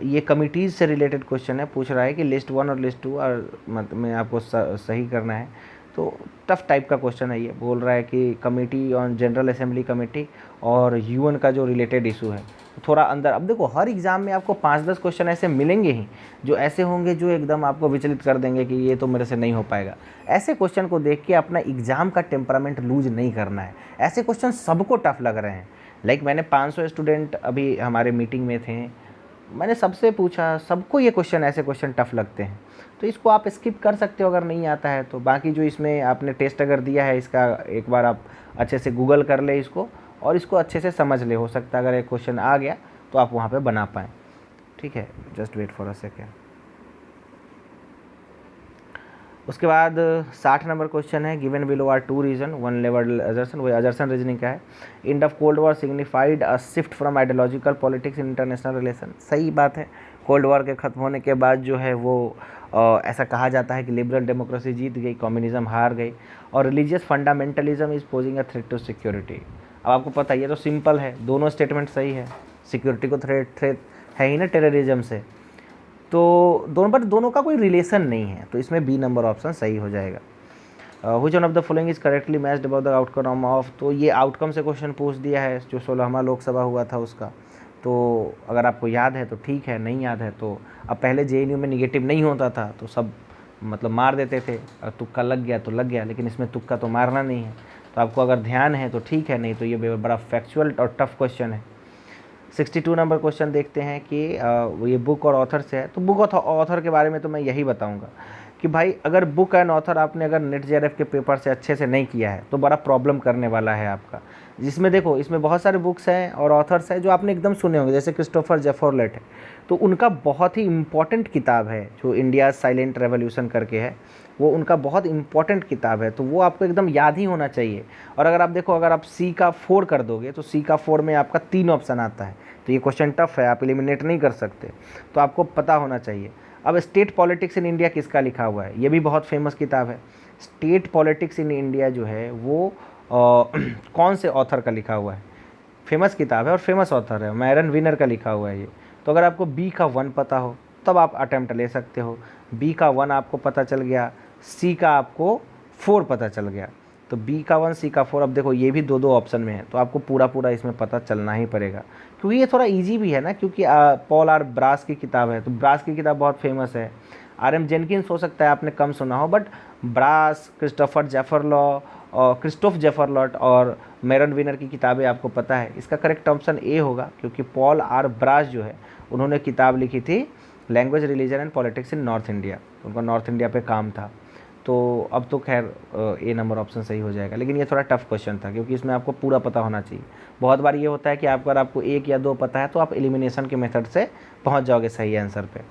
ये कमिटीज़ से रिलेटेड क्वेश्चन है, पूछ रहा है कि लिस्ट 1 और लिस्ट 2 और में आपको सही करना है। तो टफ टाइप का क्वेश्चन है ये, बोल रहा है कि committee on general assembly committee और यूएन का जो रिलेटेड इशू है थोड़ा अंदर। अब देखो, हर एग्ज़ाम में आपको 5-10 क्वेश्चन ऐसे मिलेंगे ही जो ऐसे होंगे जो एकदम आपको विचलित कर देंगे कि ये तो मेरे से नहीं हो पाएगा। ऐसे क्वेश्चन को देख के अपना एग्ज़ाम का टेम्परामेंट लूज नहीं करना है। ऐसे क्वेश्चन सबको टफ लग रहे हैं। लाइक मैंने 500 स्टूडेंट अभी हमारे मीटिंग में थे, मैंने सबसे पूछा, सबको ये क्वेश्चन, ऐसे क्वेश्चन टफ लगते हैं। तो इसको आप स्किप कर सकते हो अगर नहीं आता है तो। बाकी जो इसमें आपने टेस्ट अगर दिया है, इसका एक बार आप अच्छे से गूगल कर ले इसको और इसको अच्छे से समझ ले। हो सकता है अगर एक क्वेश्चन आ गया तो आप वहाँ पे बना पाएँ, ठीक है। Just wait for a second. उसके बाद 60 नंबर क्वेश्चन है, given below are 2 reason 1 level assertion. वही अजर्सन रीजनिंग का है। End of cold war signified a shift from ideological politics in international relation. सही बात है, कोल्ड वॉर के ख़त्म होने के बाद जो है वो ऐसा कहा जाता है कि लिबरल डेमोक्रेसी जीत गई, कम्युनिज्म हार गई, और religious fundamentalism is posing a threat to security. अब आपको पता है, ये तो सिंपल है, दोनों स्टेटमेंट सही है। सिक्योरिटी को थ्रेट है ही ना टेररिज्म से, तो दोनों का कोई रिलेशन नहीं है। तो इसमें बी नंबर ऑप्शन सही हो जाएगा। Which one of the following is correctly matched about the outcome of. तो ये आउटकम से क्वेश्चन पूछ दिया है, जो 16वां लोकसभा हुआ था उसका। तो अगर आपको याद है तो ठीक है, नहीं याद है तो अब पहले जेएनयू में निगेटिव नहीं होता था तो सब मतलब मार देते थे और तुक्का लग गया तो लग गया, लेकिन इसमें तुक्का तो मारना नहीं है। तो आपको अगर ध्यान है तो ठीक है, नहीं तो ये बड़ा फैक्चुअल और टफ क्वेश्चन है। 62 नंबर क्वेश्चन देखते हैं कि ये बुक और ऑथर से है। तो बुक और ऑथर के बारे में तो मैं यही बताऊंगा कि भाई अगर बुक एंड ऑथर आपने अगर नेट जेआरएफ के पेपर से अच्छे से नहीं किया है तो बड़ा प्रॉब्लम करने वाला है आपका। जिसमें देखो इसमें बहुत सारे बुक्स हैं और ऑथर्स हैं जो आपने एकदम सुने होंगे, जैसे क्रिस्टोफर जेफोरलेट है, तो उनका बहुत ही इम्पॉर्टेंट किताब है जो इंडिया साइलेंट रेवोल्यूशन करके है, वो उनका बहुत इंपॉर्टेंट किताब है, तो वो आपको एकदम याद ही होना चाहिए। और अगर आप देखो, अगर आप सी का 4 कर दोगे तो सी का 4 में आपका 3 ऑप्शन आता है, तो ये क्वेश्चन टफ है, आप एलिमिनेट नहीं कर सकते, तो आपको पता होना चाहिए। अब स्टेट पॉलिटिक्स इन इंडिया किसका लिखा हुआ है, ये भी बहुत फेमस किताब है। स्टेट पॉलिटिक्स इन इंडिया जो है वो कौन से ऑथर का लिखा हुआ है, फेमस किताब है और फेमस ऑथर है, मैरन विनर का लिखा हुआ है ये। तो अगर आपको बी का 1 पता हो तब आप अटैम्प्ट ले सकते हो, बी का 1 आपको पता चल गया, सी का आपको 4 पता चल गया, तो बी का 1 सी का 4। अब देखो ये भी दो दो ऑप्शन में है, तो आपको पूरा पूरा इसमें पता चलना ही पड़ेगा, क्योंकि ये थोड़ा इजी भी है ना, क्योंकि पॉल आर ब्रास की किताब है, तो ब्रास की किताब बहुत फेमस है। आर एम जेनकिंस हो सकता है आपने कम सुना हो, बट ब्रास, क्रिस्टोफ जेफरलॉट और मैरन विनर की किताबें आपको पता है। इसका करेक्ट ऑप्शन ए होगा, क्योंकि पॉल आर ब्रास जो है उन्होंने किताब लिखी थी language, religion and politics in north India, उनका नॉर्थ इंडिया पे काम था। तो अब तो खैर ए नंबर ऑप्शन सही हो जाएगा, लेकिन ये थोड़ा टफ क्वेश्चन था क्योंकि इसमें आपको पूरा पता होना चाहिए। बहुत बार ये होता है कि अगर आपको 1 या 2 पता है तो आप एलिमिनेशन के मेथड से पहुंच जाओगे सही आंसर पे।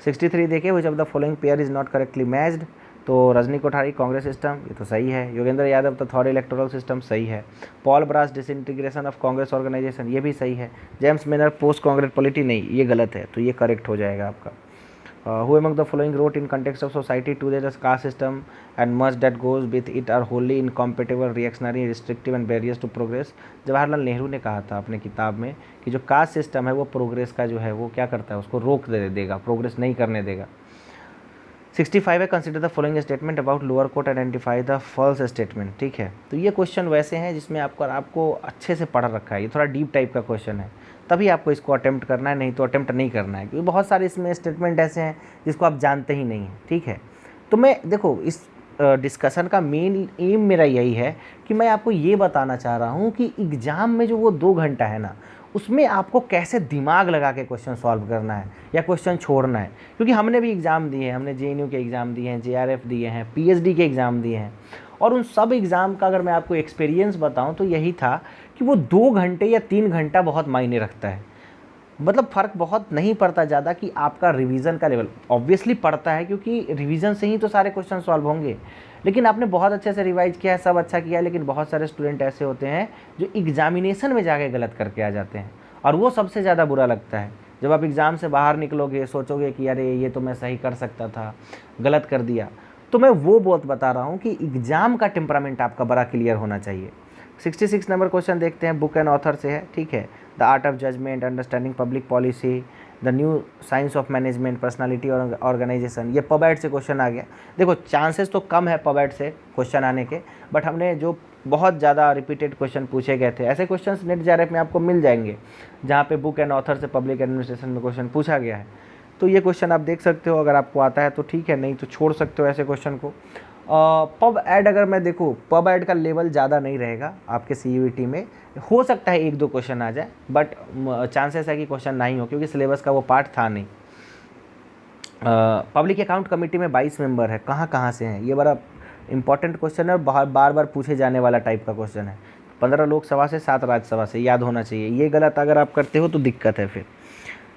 63 देखिए, which of the following pair is not correctly matched, तो रजनी कोठारी कांग्रेस सिस्टम, ये तो सही है। Yogendra Yadav the third electoral system, सही है। Paul Brass disintegration of Congress organisation, ये भी सही है। James Manor post Congress polity, नहीं ये गलत है, तो ये करेक्ट हो जाएगा आपका। Who among the following wrote in context of society today the caste system and much that goes with it are wholly incompatible, reactionary, restrictive and barriers to progress। Jawaharlal Nehru ने कहा था अपने किताब में कि जो कास्ट सिस्टम है वो प्रोग्रेस का जो है वो क्या करता है, उसको रोक देगा, प्रोग्रेस नहीं करने देगा। 65 है, consider the following statement about lower court, identify the false statement. ठीक है, तो ये क्वेश्चन वैसे हैं जिसमें आपको अच्छे से पढ़ रखा है, ये थोड़ा डीप टाइप का क्वेश्चन है, तभी आपको इसको अटेम्प्ट करना है, नहीं तो अटेम्प्ट नहीं करना है, क्योंकि बहुत सारे इसमें स्टेटमेंट ऐसे हैं जिसको आप जानते ही नहीं हैं। ठीक है, तो मैं देखो इस डिस्कशन का मेन एम मेरा यही है कि मैं आपको ये बताना चाह रहा हूँ कि एग्ज़ाम में जो वो 2 घंटा है ना, उसमें आपको कैसे दिमाग लगा के क्वेश्चन सॉल्व करना है या क्वेश्चन छोड़ना है। क्योंकि हमने भी एग्ज़ाम दिए हैं, हमने जेएनयू के एग्ज़ाम दिए हैं, जेआरएफ दिए हैं, पीएचडी के एग्ज़ाम दिए हैं, और उन सब एग्ज़ाम का अगर मैं आपको एक्सपीरियंस बताऊं तो यही था कि वो 2 घंटे या 3 घंटा बहुत मायने रखता है। मतलब फ़र्क बहुत नहीं पड़ता ज़्यादा कि आपका रिवीजन का लेवल, ऑब्वियसली पड़ता है क्योंकि रिवीजन से ही तो सारे क्वेश्चन सॉल्व होंगे, लेकिन आपने बहुत अच्छे से रिवाइज किया है, सब अच्छा किया है, लेकिन बहुत सारे स्टूडेंट ऐसे होते हैं जो एग्जामिनेशन में जाके गलत करके आ जाते हैं, और वो सबसे ज़्यादा बुरा लगता है। जब आप एग्ज़ाम से बाहर निकलोगे सोचोगे कि अरे ये तो मैं सही कर सकता था, गलत कर दिया। तो मैं वो बहुत बता रहा हूँ कि एग्ज़ाम का टेम्परामेंट आपका बड़ा क्लियर होना चाहिए। 66 नंबर क्वेश्चन देखते हैं, बुक एंड ऑथर से है। ठीक है, the art of judgment, understanding public policy, the new science of management, personality और ऑर्गेनाइजेशन, ये पबैट से क्वेश्चन आ गया। देखो चांसेस तो कम है पबैट से क्वेश्चन आने के, बट हमने जो बहुत ज़्यादा रिपीटेड क्वेश्चन पूछे गए थे, ऐसे क्वेश्चंस नेट जेआरएफ में आपको मिल जाएंगे जहाँ पे बुक एंड ऑथर से पब्लिक एडमिनिस्ट्रेशन में क्वेश्चन पूछा गया है। तो ये क्वेश्चन आप देख सकते हो, अगर आपको आता है तो ठीक है, नहीं तो छोड़ सकते हो ऐसे क्वेश्चन को। पब ऐड अगर मैं देखूँ, पब ऐड का लेवल ज़्यादा नहीं रहेगा आपके सीयूईटी में, हो सकता है 1-2 क्वेश्चन आ जाए, बट चांसेस है कि क्वेश्चन नहीं हो, क्योंकि सिलेबस का वो पार्ट था नहीं। पब्लिक अकाउंट कमेटी में 22 मेंबर है, कहाँ कहाँ से हैं, ये बड़ा इंपॉर्टेंट क्वेश्चन है और बार बार पूछे जाने वाला टाइप का क्वेश्चन है। 15 लोकसभा से 7 राज्यसभा से, याद होना चाहिए, ये गलत अगर आप करते हो तो दिक्कत है फिर।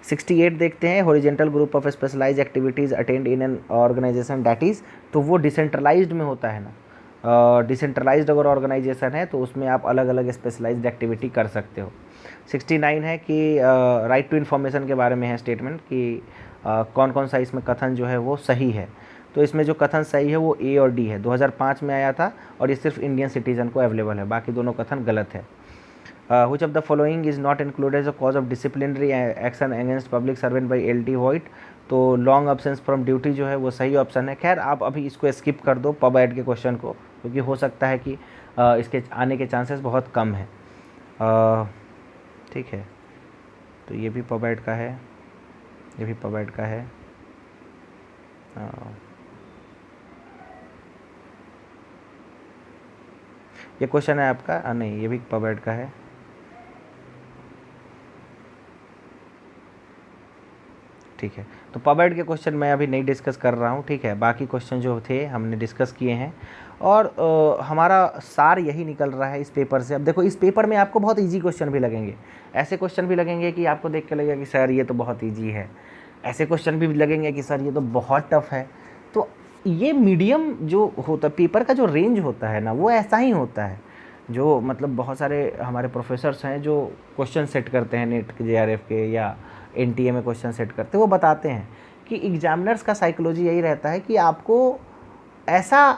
68 देखते हैं, horizontal group of specialise activities attend in an organisation that is, तो वो डिसेंट्रलाइज्ड में होता है ना, डिसेंट्रलाइज्ड अगर ऑर्गेनाइजेशन है तो उसमें आप अलग अलग स्पेशलाइज्ड एक्टिविटी कर सकते हो। 69 है कि राइट टू इन्फॉर्मेशन के बारे में है स्टेटमेंट कि कौन कौन सा इसमें कथन जो है वो सही है। तो इसमें जो कथन सही है वो ए और डी है, 2005 में आया था और ये सिर्फ इंडियन सिटीजन को अवेलेबल है, बाकी दोनों कथन गलत है। Which of the following is not included as a cause of disciplinary action against public servant by LT Voigt, तो लॉन्ग अब्सेंस फ्रॉम ड्यूटी जो है वो सही ऑप्शन है। खैर आप अभी इसको स्किप कर दो पब ऐड के क्वेश्चन को, क्योंकि हो सकता है कि इसके आने के चांसेस बहुत कम हैं। ठीक है, तो ये भी पब ऐड का है, ये भी पब ऐड का है। ये क्वेश्चन है आपका, नहीं ये भी पबेड का है। ठीक है, तो पबेड के क्वेश्चन मैं अभी नहीं डिस्कस कर रहा हूँ, ठीक है। बाकी क्वेश्चन जो थे हमने डिस्कस किए हैं, और हमारा सार यही निकल रहा है इस पेपर से। अब देखो इस पेपर में आपको बहुत इजी क्वेश्चन भी लगेंगे, ऐसे क्वेश्चन भी लगेंगे कि आपको देख के लगेगा कि सर ये तो बहुत इजी है, ऐसे क्वेश्चन भी लगेंगे कि सर ये तो बहुत टफ है। तो ये मीडियम जो होता है पेपर का, जो रेंज होता है ना, वो ऐसा ही होता है। जो मतलब बहुत सारे हमारे प्रोफेसर्स हैं जो क्वेश्चन सेट करते हैं नेट के, जेआरएफ के या एनटीए में क्वेश्चन सेट करते हैं, वो बताते हैं कि एग्जामिनर्स का साइकोलॉजी यही रहता है कि आपको ऐसा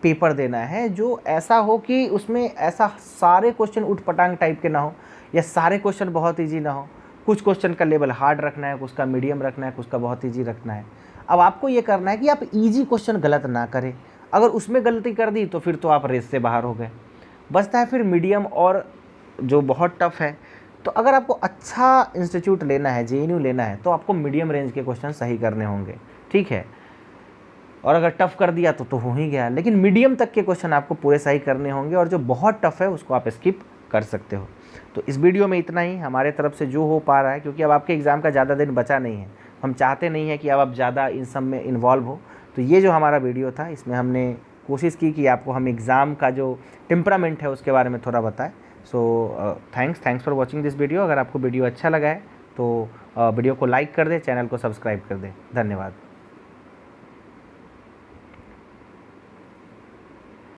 पेपर देना है जो ऐसा हो कि उसमें ऐसा सारे क्वेश्चन उठपटांग टाइप के ना हो, या सारे क्वेश्चन बहुत ईजी ना हो। कुछ क्वेश्चन का लेवल हार्ड रखना है, कुछ का मीडियम रखना है, कुछ का बहुत ईजी रखना है। अब आपको ये करना है कि आप ईजी क्वेश्चन गलत ना करें, अगर उसमें गलती कर दी तो फिर तो आप रेस से बाहर हो गए। बचता है फिर मीडियम और जो बहुत टफ है। तो अगर आपको अच्छा इंस्टीट्यूट लेना है, जेएनयू लेना है, तो आपको मीडियम रेंज के क्वेश्चन सही करने होंगे, ठीक है। और अगर टफ़ कर दिया तो हो ही गया, लेकिन मीडियम तक के क्वेश्चन आपको पूरे सही करने होंगे, और जो बहुत टफ़ है उसको आप स्किप कर सकते हो। तो इस वीडियो में इतना ही हमारे तरफ से जो हो पा रहा है, क्योंकि अब आपके एग्ज़ाम का ज़्यादा दिन बचा नहीं है, हम चाहते नहीं हैं कि अब आप ज़्यादा इन सब में इन्वॉल्व हो। तो ये जो हमारा वीडियो था, इसमें हमने कोशिश की कि आपको हम एग्ज़ाम का जो टेम्परामेंट है उसके बारे में थोड़ा बताएं। So thanks for watching this video. अगर आपको वीडियो अच्छा लगा है तो वीडियो को लाइक कर दें, चैनल को सब्सक्राइब कर दें। धन्यवाद।